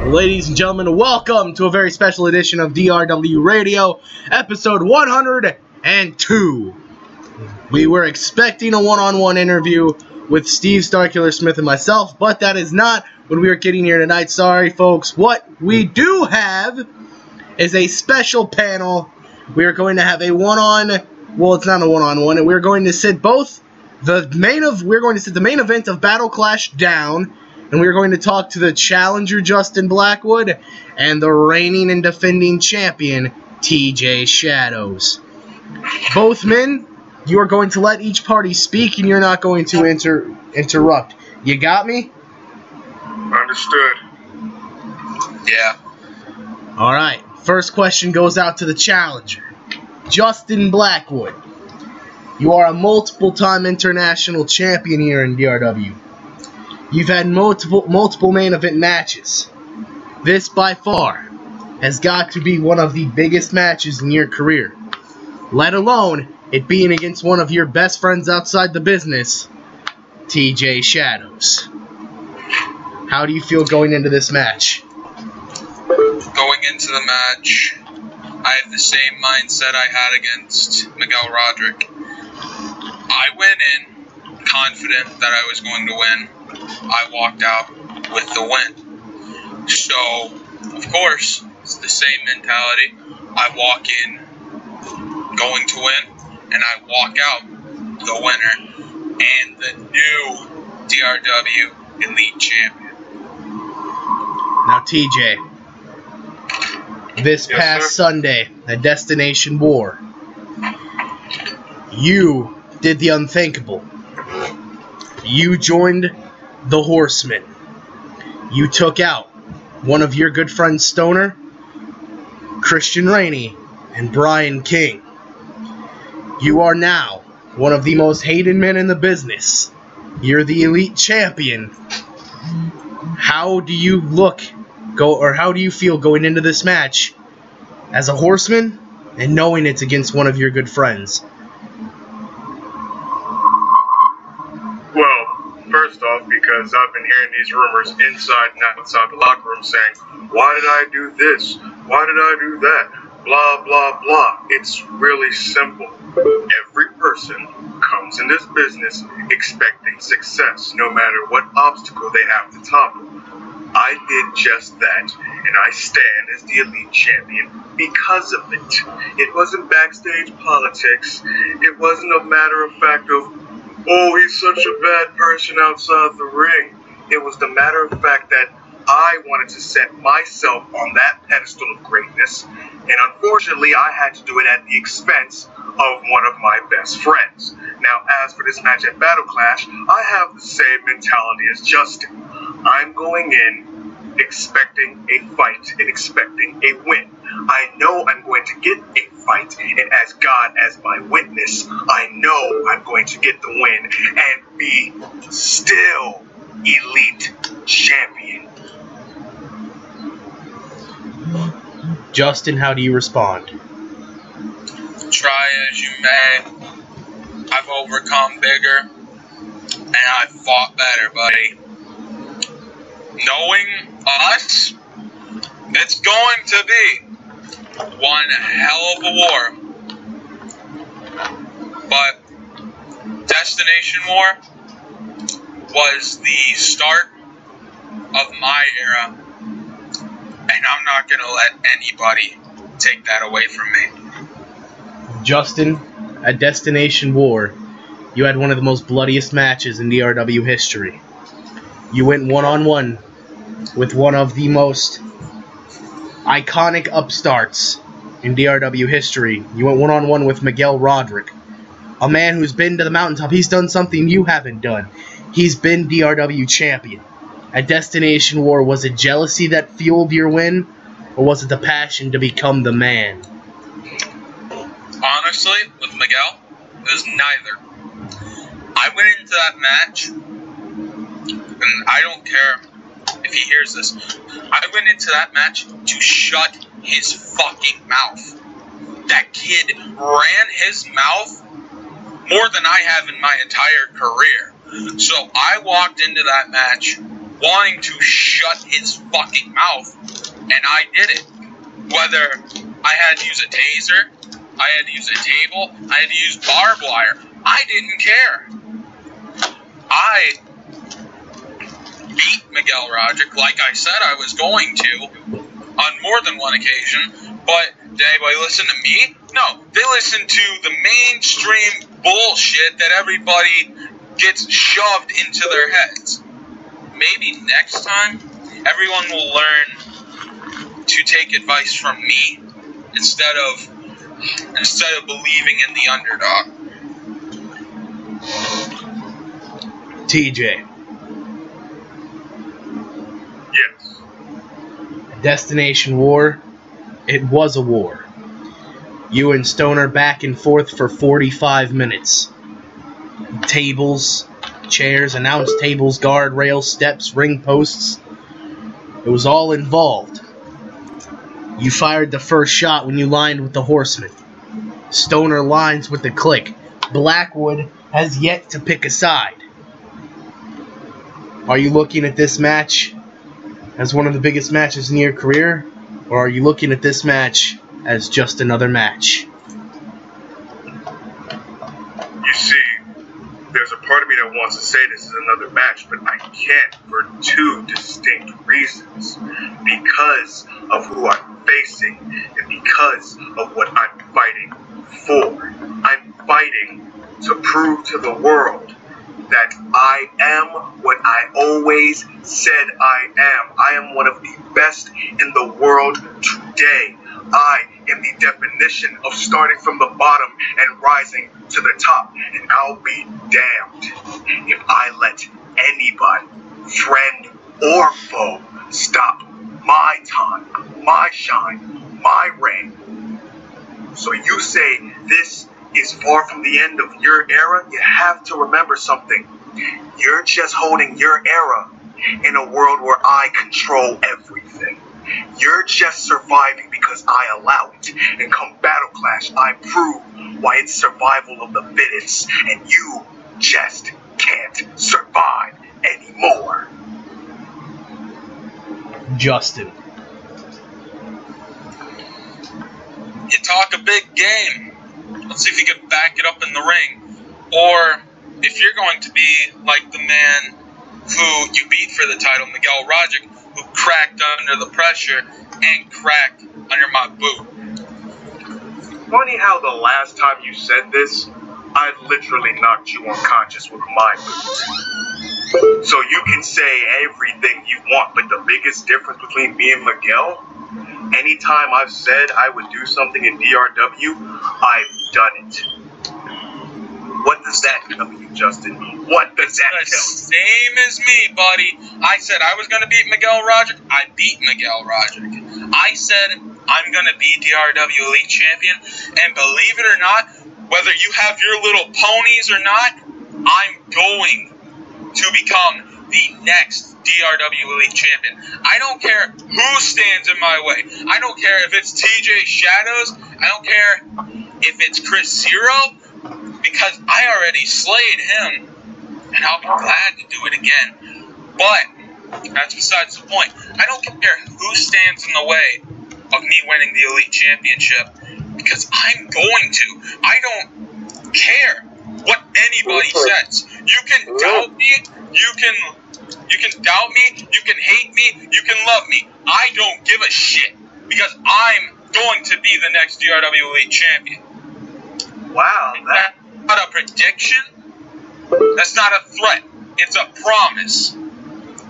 Ladies and gentlemen, welcome to a very special edition of DRW Radio, episode 102. We were expecting a one-on-one interview with Steve Starkiller Smith and myself, but that is not what we are getting here tonight. Sorry, folks. What we do have is a special panel. We are going to have a well, it's not a one-on-one. We're going to sit the main event of Battle Clash down. And we're going to talk to the challenger, Justin Blackwood, and the reigning and defending champion, TJ Shadows. Both men, you are going to let each party speak, and you're not going to interrupt. You got me? Understood. Yeah. Alright, first question goes out to the challenger, Justin Blackwood. You are a multiple-time international champion here in DRW. You've had multiple main event matches. This, by far, has got to be one of the biggest matches in your career. Let alone it being against one of your best friends outside the business, TJ Shadows. How do you feel going into this match? Going into the match, I have the same mindset I had against Miguel Roderick. I went in confident that I was going to win. I walked out with the win. So, of course, it's the same mentality. I walk in going to win, and I walk out the winner and the new DRW Elite Champion. Now, TJ, this past Sunday at Destination War, you did the unthinkable. You joined the Horsemen. You took out one of your good friends, Stoner, Christian Rainey, and Brian King. You are now one of the most hated men in the business. You're the Elite Champion. How do you how do you feel going into this match as a Horseman and knowing it's against one of your good friends? First off, because I've been hearing these rumors inside and outside the locker room saying, why did I do this? Why did I do that? Blah, blah, blah. It's really simple. Every person comes in this business expecting success, no matter what obstacle they have to topple. I did just that, and I stand as the Elite Champion because of it. It wasn't backstage politics. It wasn't a matter of fact of, oh, he's such a bad person outside the ring. It was the matter of fact that I wanted to set myself on that pedestal of greatness, and unfortunately I had to do it at the expense of one of my best friends. Now, as for this match at Battle Clash, I have the same mentality as Justin. I'm going in expecting a fight and expecting a win. I know I'm going to get a fight, and as God as my witness, I know I'm going to get the win and be still Elite Champion. Justin, how do you respond? Try as you may, I've overcome bigger, and I fought better, buddy. Knowing us, it's going to be one hell of a war. But Destination War was the start of my era, and I'm not going to let anybody take that away from me. Justin, at Destination War, you had one of the most bloodiest matches in DRW history. You went one-on-one with one of the most iconic upstarts in DRW history. You went one-on-one with Miguel Roderick, a man who's been to the mountaintop. He's done something you haven't done. He's been DRW champion. At Destination War, was it jealousy that fueled your win, or was it the passion to become the man? Honestly, with Miguel, it was neither. I went into that match, and I don't care if he hears this, I went into that match to shut his fucking mouth. That kid ran his mouth more than I have in my entire career. So I walked into that match wanting to shut his fucking mouth, and I did it. Whether I had to use a taser, I had to use a table, I had to use barbed wire, I didn't care. I beat Miguel Roderick like I said I was going to on more than one occasion, but did anybody listen to me? No, they listen to the mainstream bullshit that everybody gets shoved into their heads. Maybe next time, everyone will learn to take advice from me instead of believing in the underdog. TJ. Yes. Destination War. It was a war. You and Stoner back and forth for 45 minutes. Tables, chairs, announce tables, guardrails, steps, ring posts. It was all involved. You fired the first shot when you lined with the Horseman. Stoner lines with the Click. Blackwood has yet to pick a side. Are you looking at this match as one of the biggest matches in your career? Or are you looking at this match as just another match? You see, there's a part of me that wants to say this is another match, but I can't for two distinct reasons. Because of who I'm facing and because of what I'm fighting for. I'm fighting to prove to the world that I am what I always said I am. I am one of the best in the world today. I am the definition of starting from the bottom and rising to the top. And I'll be damned if I let anybody, friend or foe, stop my time, my shine, my reign. So you say this is far from the end of your era? You have to remember something. You're just holding your era in a world where I control everything. You're just surviving because I allow it. And come Battle Clash, I prove why it's survival of the fittest, and you just can't survive anymore. Justin. You talk a big game. Let's see if you can back it up in the ring. Or if you're going to be like the man who you beat for the title, Miguel Roderick, who cracked under the pressure and cracked under my boot. Funny how the last time you said this, I literally knocked you unconscious with my boot. So you can say everything you want, but the biggest difference between me and Miguel, anytime I've said I would do something in DRW, I've done it. What does that tell you, Justin? What does that tell you? Same as me, buddy. I said I was going to beat Miguel Roderick. I beat Miguel Roderick. I said I'm going to be DRW Elite Champion. And believe it or not, whether you have your little ponies or not, I'm going to become the next DRW Elite Champion. I don't care who stands in my way. I don't care if it's TJ Shadows. I don't care if it's Chris Zero, because I already slayed him, and I'll be glad to do it again. But that's besides the point. I don't care who stands in the way of me winning the Elite Championship, because I'm going to. I don't care what anybody says. You can doubt me. You can doubt me. You can hate me. You can love me. I don't give a shit, because I'm going to be the next DRW Elite Champion. Wow, That's not a prediction. That's not a threat. It's a promise.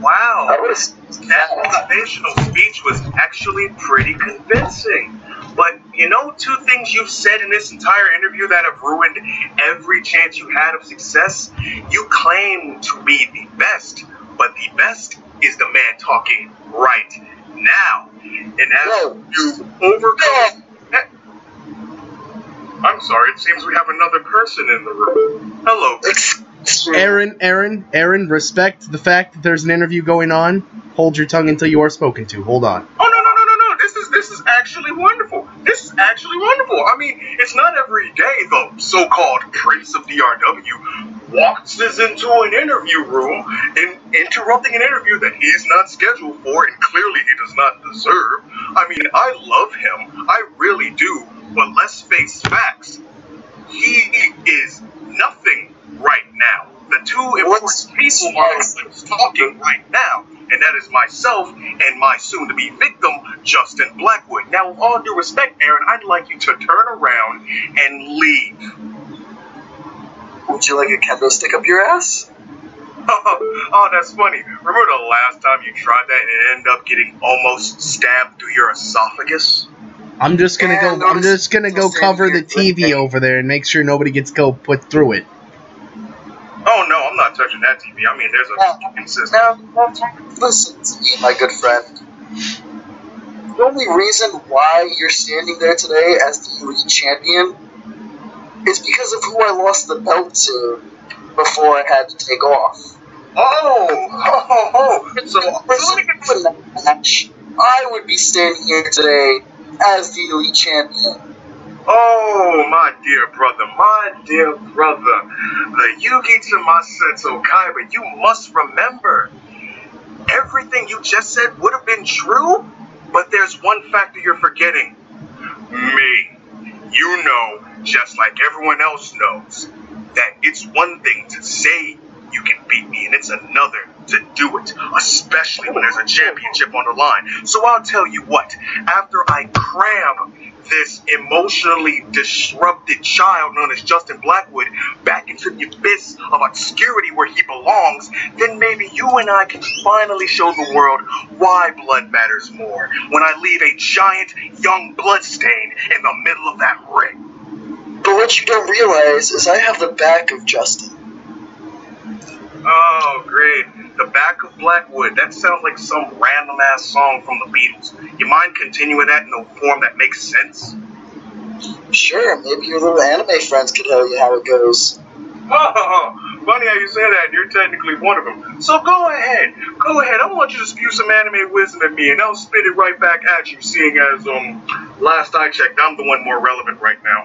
Wow, that motivational speech was actually pretty convincing. But you know, two things you've said in this entire interview that have ruined every chance you had of success. You claim to be the best, but the best is the man talking right now. And as you overcome... I'm sorry, it seems we have another person in the room. Hello. Aaron, respect the fact that there's an interview going on. Hold your tongue until you are spoken to. Hold on. Oh, no. This is this is actually wonderful. This is actually wonderful. I mean, it's not every day the so-called Prince of DRW walks into an interview room and interrupting an interview that he's not scheduled for and clearly he does not deserve. I mean, I love him. I really do. But let's face facts. He is nothing right now. The two important people are talking right now, and that is myself and my soon-to-be victim, Justin Blackwood. Now, with all due respect, Aaron, I'd like you to turn around and leave. Would you like a kendo stick up your ass? Oh, that's funny. Remember the last time you tried that and it ended up getting almost stabbed through your esophagus? I'm just gonna go cover the TV over there and make sure nobody gets put through it. Oh no, I'm not touching that TV. I mean, there's a fucking system. Now, listen to me, my good friend. The only reason why you're standing there today as the elite champion is because of who I lost the belt to before I had to take off. So let me get to the match. I would be standing here today as the elite champion. Oh, my dear brother, the Yugi to Masetsu Kaiba, you must remember, everything you just said would have been true, but there's one factor you're forgetting. Me. You know, just like everyone else knows, that it's one thing to say you can beat me, and it's another to do it, especially when there's a championship on the line. So I'll tell you what, after I cram this emotionally disrupted child known as Justin Blackwood back into the abyss of obscurity where he belongs, then maybe you and I can finally show the world why blood matters more when I leave a giant young bloodstain in the middle of that ring. But what you don't realize is I have the back of Justin. Oh, great. The back of Blackwood. That sounds like some random-ass song from the Beatles. You mind continuing that in a form that makes sense? Sure, maybe your little anime friends could tell you how it goes. Oh, funny how you say that. You're technically one of them. So go ahead. I want you to spew some anime wisdom at me, and I'll spit it right back at you, seeing as, last I checked, I'm the one more relevant right now.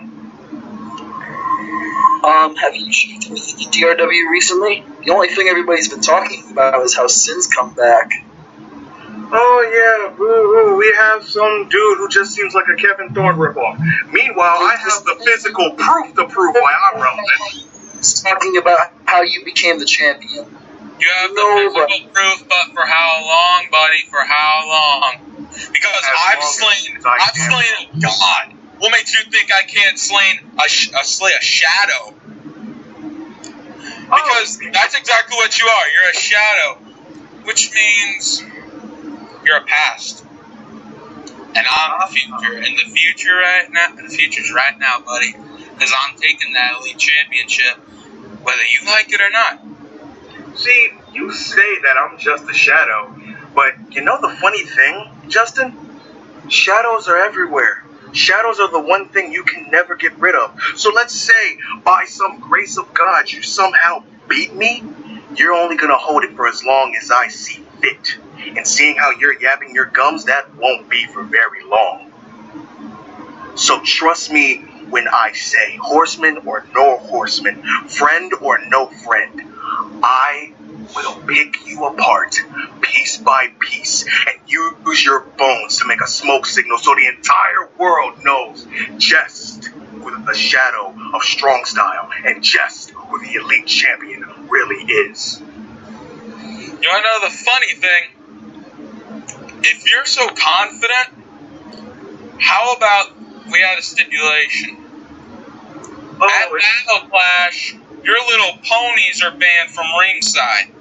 Have you checked anything in DRW recently? The only thing everybody's been talking about is how Sin's come back. Oh yeah, boo-hoo, we have some dude who just seems like a Kevin Thorne ripoff. Meanwhile, I have the physical proof to prove why I'm relevant. He's talking about how you became the champion. You have the physical proof, but for how long, buddy? For how long? Because I've slain a god. What makes you think I can't slay a shadow? Because that's exactly what you are. You're a shadow, which means you're a past. And I'm the future. And the future right now, the future's right now, buddy. Because I'm taking that elite championship, whether you like it or not. See, you say that I'm just a shadow, but you know the funny thing, Justin? Shadows are everywhere. Shadows are the one thing you can never get rid of. So let's say, by some grace of God, you somehow beat me, you're only going to hold it for as long as I see fit. And seeing how you're yapping your gums, that won't be for very long. So trust me when I say, horseman or no horseman, friend or no friend, I will pick you apart piece by piece and use your bones to make a smoke signal so the entire world knows just who the shadow of strong style and just who the elite champion really is. You wanna know the funny thing? If you're so confident, how about we had a stipulation? At Battle Clash, your little ponies are banned from ringside.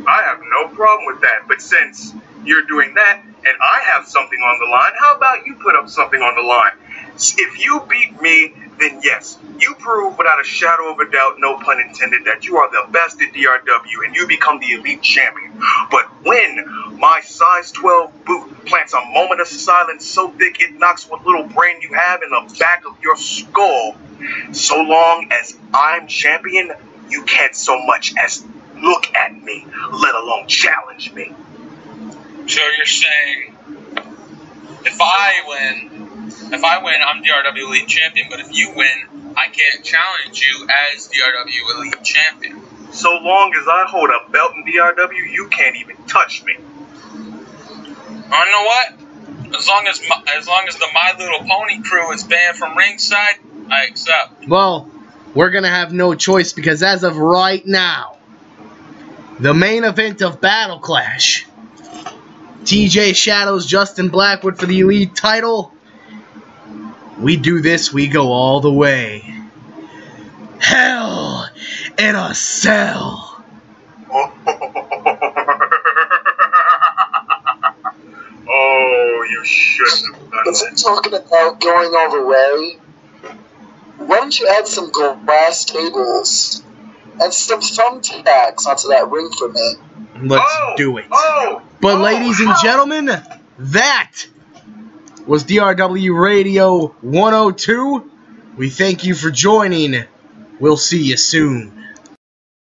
I have no problem with that, but since you're doing that and I have something on the line, how about you put up something on the line? If you beat me, then yes, you prove without a shadow of a doubt, no pun intended, that you are the best at DRW and you become the elite champion. But when my size 12 boot plants a moment of silence so thick it knocks what little brain you have in the back of your skull, so long as I'm champion, you can't so much as look at me, let alone challenge me. So you're saying If I win, I'm DRW Elite Champion. But if you win, I can't challenge you as DRW Elite Champion. So long as I hold a belt in DRW, you can't even touch me. I know what? As long as the My Little Pony crew is banned from ringside, I accept. Well, we're gonna have no choice because as of right now, the main event of Battle Clash, TJ Shadows, Justin Blackwood for the Elite title. We do this, we go all the way. Hell in a Cell. Oh, you shouldn't have done If that. we're talking about going all the way, why don't you add some glass tables and some thumbtacks onto that ring for me? Let's do it. But ladies and gentlemen, that was DRW Radio 102. We thank you for joining. We'll see you soon.